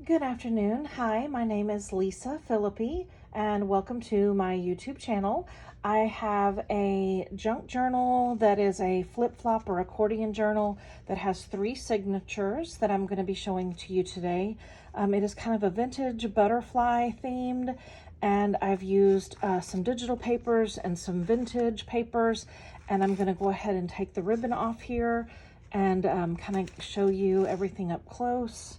Good afternoon. Hi, my name is Lisa Philippi, and welcome to my YouTube channel. I have a junk journal that is a flip-flop or accordion journal that has 3 signatures that I'm going to be showing to you today. It is kind of a vintage butterfly themed, and I've used some digital papers and some vintage papers, and I'm going to go ahead and take the ribbon off here and kind of show you everything up close.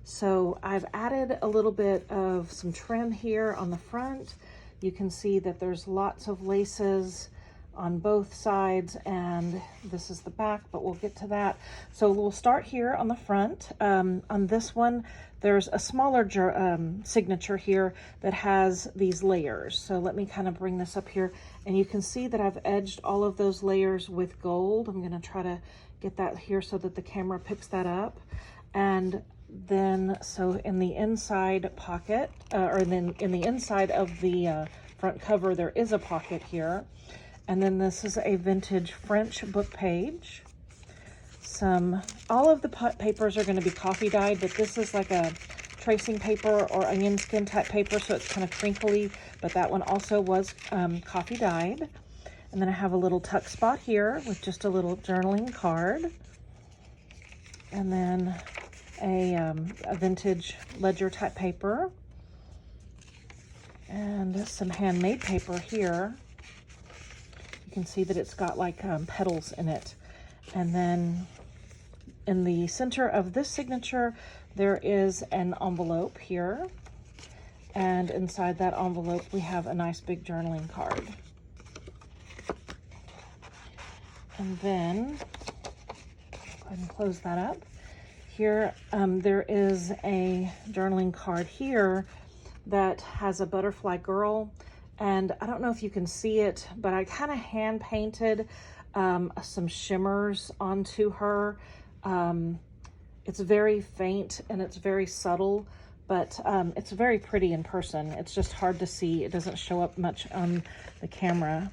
So I've added a little bit of some trim here on the front. You can see that there's lots of laces on both sides, and this is the back, but we'll get to that. So we'll start here on the front. On this one, there's a smaller signature here that has these layers. So let me kind of bring this up here, and you can see that I've edged all of those layers with gold. I'm gonna try to get that here so that the camera picks that up. And then, so in the inside pocket, or then in the inside of the front cover, there is a pocket here. And then this is a vintage French book page. All of the papers are going to be coffee dyed, but this is like a tracing paper or onion skin type paper, so it's kind of crinkly, but that one also was coffee dyed. And then I have a little tuck spot here with just a little journaling card. And then a vintage ledger type paper and some handmade paper here. You can see that it's got like petals in it. And then in the center of this signature, there is an envelope here. And inside that envelope, we have a nice big journaling card. And then, go ahead and close that up. Here, there is a journaling card here that has a butterfly girl, and I don't know if you can see it, but I kind of hand painted some shimmers onto her. It's very faint and it's very subtle, but it's very pretty in person. It's just hard to see. It doesn't show up much on the camera.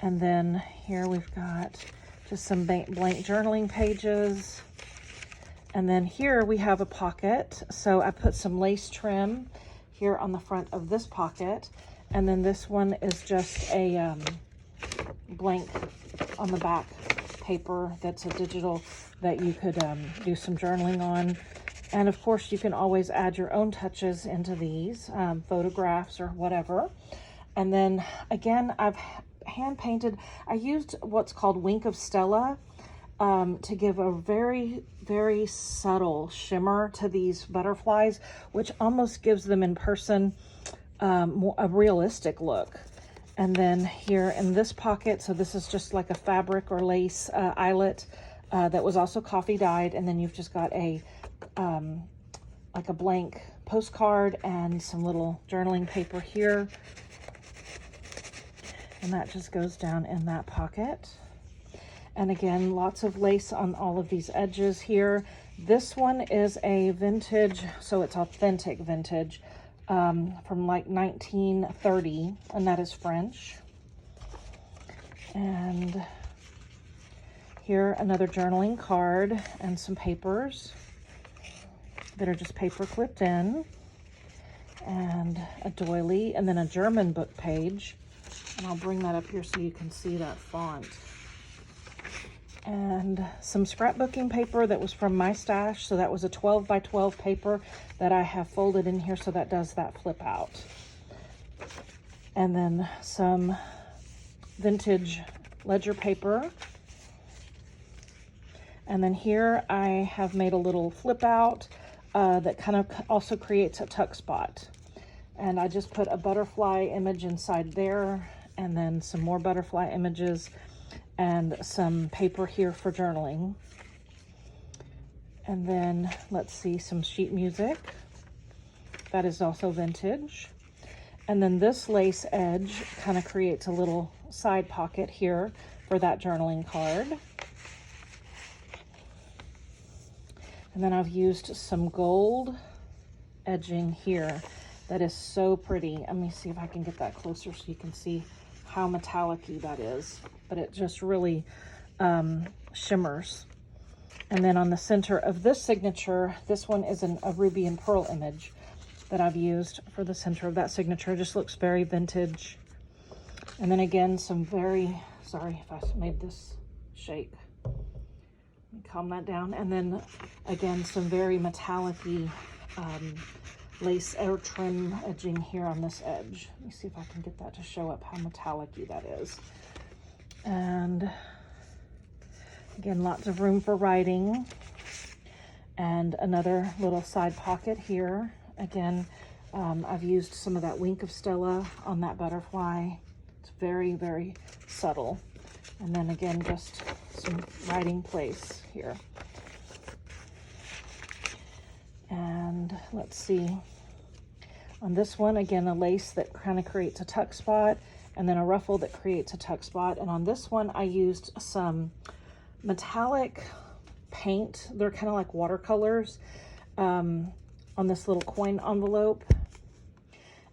And then here we've got just some blank journaling pages. And then here we have a pocket. So I put some lace trim here on the front of this pocket. And then this one is just a blank on the back paper that's a digital that you could do some journaling on. And of course, you can always add your own touches into these, photographs or whatever. And then again, I've hand painted, I used what's called Wink of Stella to give a very, very subtle shimmer to these butterflies, which almost gives them in person a realistic look. And then here in this pocket, so this is just like a fabric or lace eyelet that was also coffee dyed, and then you've just got a like a blank postcard and some little journaling paper here, and that just goes down in that pocket. And again, lots of lace on all of these edges here. This one is a vintage, so it's authentic vintage from like 1930, and that is French. And here, another journaling card and some papers that are just paper clipped in, and a doily, and then a German book page. And I'll bring that up here so you can see that font. And some scrapbooking paper that was from my stash. So that was a 12 by 12 paper that I have folded in here, so that does that flip out. And then some vintage ledger paper. And then here I have made a little flip out that kind of also creates a tuck spot. And I just put a butterfly image inside there, and then some more butterfly images, and some paper here for journaling. And then let's see, some sheet music. That is also vintage. And then this lace edge kind of creates a little side pocket here for that journaling card. And then I've used some gold edging here that is so pretty. Let me see if I can get that closer so you can see how metallic-y that is, but it just really shimmers. And then on the center of this signature, this one is a ruby and pearl image that I've used for the center of that signature. It just looks very vintage. And then again, some very, sorry if I made this shake. Let me calm that down. And then again, some very metallic-y lace or trim edging here on this edge. Let me see if I can get that to show up how metallic-y that is. And again, lots of room for writing. And another little side pocket here. Again, I've used some of that Wink of Stella on that butterfly. It's very, very subtle. And then again, just some writing place here. And let's see. On this one, again, a lace that kind of creates a tuck spot, and then a ruffle that creates a tuck spot. And on this one, I used some metallic paint. They're kind of like watercolors on this little coin envelope.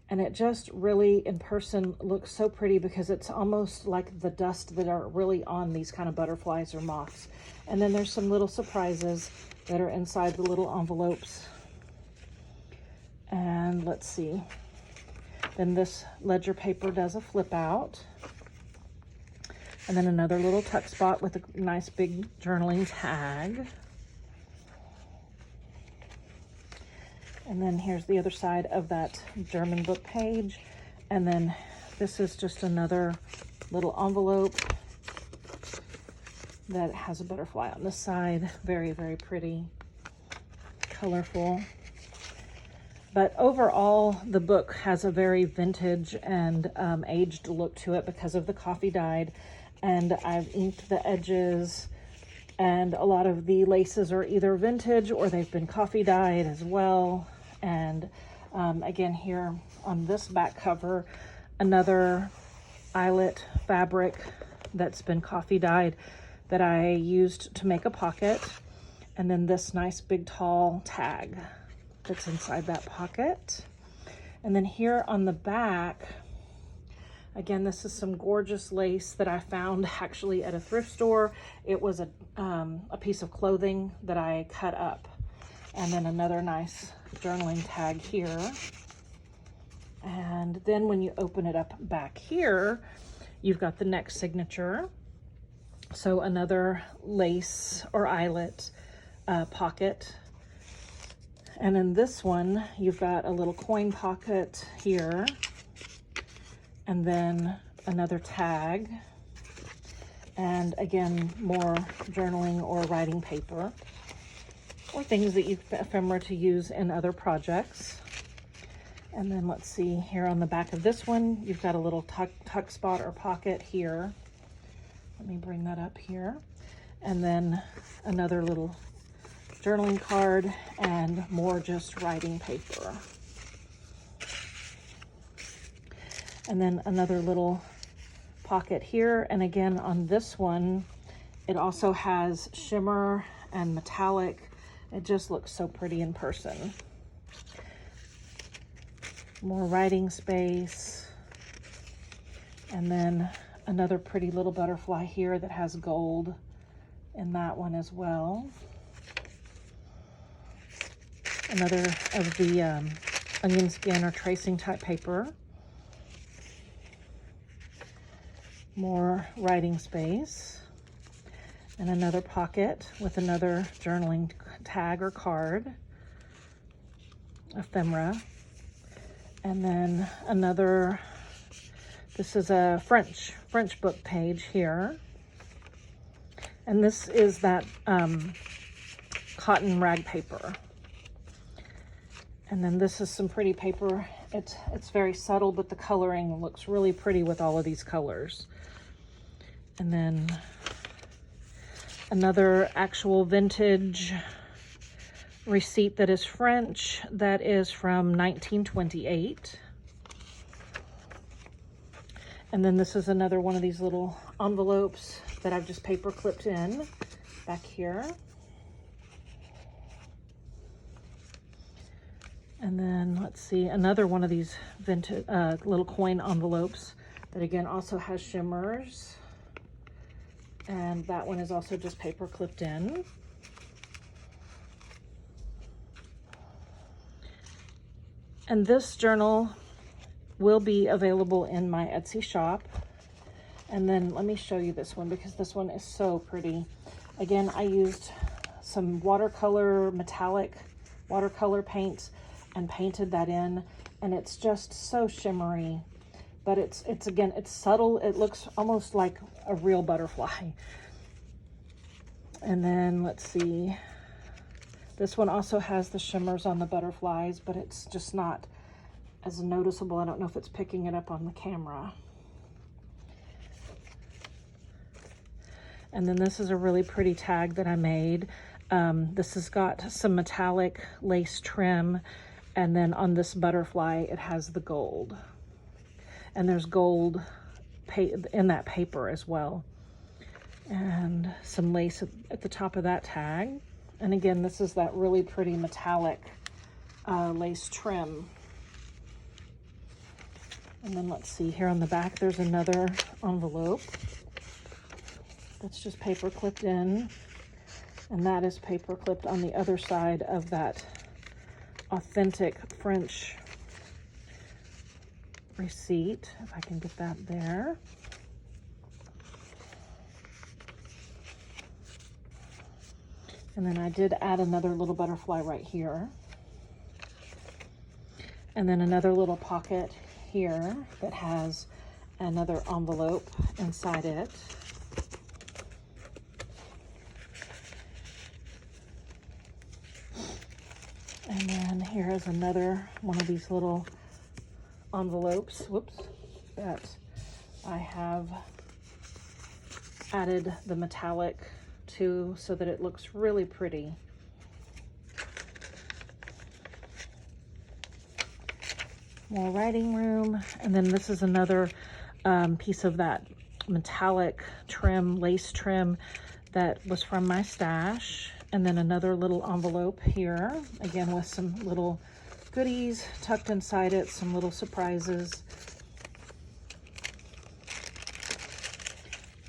And it just really, in person, looks so pretty because it's almost like the dust that are really on these kind of butterflies or moths. And then there's some little surprises that are inside the little envelopes. And let's see. Then this ledger paper does a flip out. And then another little tuck spot with a nice big journaling tag. And then here's the other side of that German book page. And then this is just another little envelope that has a butterfly on this side. Very, very pretty, colorful. But overall, the book has a very vintage and aged look to it because of the coffee dyed. And I've inked the edges, and a lot of the laces are either vintage or they've been coffee dyed as well. And again, here on this back cover, another eyelet fabric that's been coffee dyed that I used to make a pocket. And then this nice big tall tag that's inside that pocket. And then here on the back, again, this is some gorgeous lace that I found actually at a thrift store. It was a piece of clothing that I cut up. And then another nice journaling tag here. And then when you open it up back here, you've got the next signature. So another lace or eyelet pocket. And in this one, you've got a little coin pocket here. And then another tag. And again, more journaling or writing paper, or things that you ephemera to use in other projects. And then let's see here on the back of this one, you've got a little tuck spot or pocket here. Let me bring that up here. And then another little journaling card and more just writing paper. And then another little pocket here. And again, on this one, it also has shimmer and metallic. It just looks so pretty in person. More writing space. And then another pretty little butterfly here that has gold in that one as well. Another of the onion skin or tracing type paper. More writing space. And another pocket with another journaling tag or card, ephemera. And then another, this is a French book page here. And this is that cotton rag paper. And then this is some pretty paper. It's very subtle, but the coloring looks really pretty with all of these colors. And then another actual vintage receipt that is French, that is from 1928. And then this is another one of these little envelopes that I've just paper clipped in back here. And then let's see, another one of these vintage little coin envelopes that again also has shimmers. And that one is also just paper clipped in. And this journal will be available in my Etsy shop. And then let me show you this one, because this one is so pretty. Again, I used some watercolor, metallic watercolor paints and painted that in, and it's just so shimmery, but it's again, it's subtle. It looks almost like a real butterfly. And then let's see, this one also has the shimmers on the butterflies, but it's just not as noticeable. I don't know if it's picking it up on the camera. And then this is a really pretty tag that I made. This has got some metallic lace trim, and then on this butterfly, it has the gold. And there's gold in that paper as well. And some lace at the top of that tag. And again, this is that really pretty metallic lace trim. And then let's see, here on the back, there's another envelope. That's just paper clipped in, and that is paper clipped on the other side of that authentic French receipt, if I can get that there. And then I did add another little butterfly right here, and then another little pocket here that has another envelope inside it. And then here is another one of these little envelopes, whoops, that I have added the metallic to so that it looks really pretty. More writing room. And then this is another piece of that metallic trim, lace trim, that was from my stash. And then another little envelope here, again with some little goodies tucked inside it, some little surprises.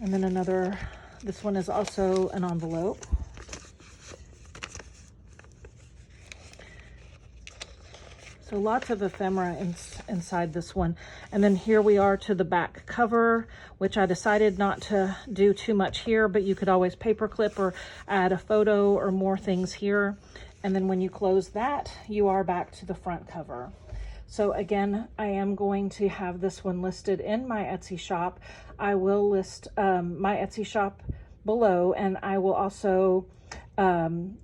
And then another, this one is also an envelope. So lots of ephemera inside this one. And then here we are to the back cover, which I decided not to do too much here, but you could always paper clip or add a photo or more things here. And then when you close that, you are back to the front cover. So again, I am going to have this one listed in my Etsy shop. I will list my Etsy shop below, and I will also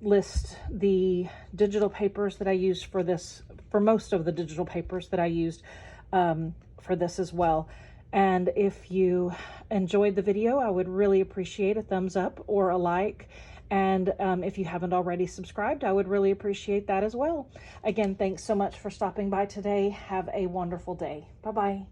list the digital papers that I used for this, for most of the digital papers that I used for this as well. And if you enjoyed the video, I would really appreciate a thumbs up or a like. And if you haven't already subscribed, I would really appreciate that as well. Again, thanks so much for stopping by today. Have a wonderful day. Bye-bye.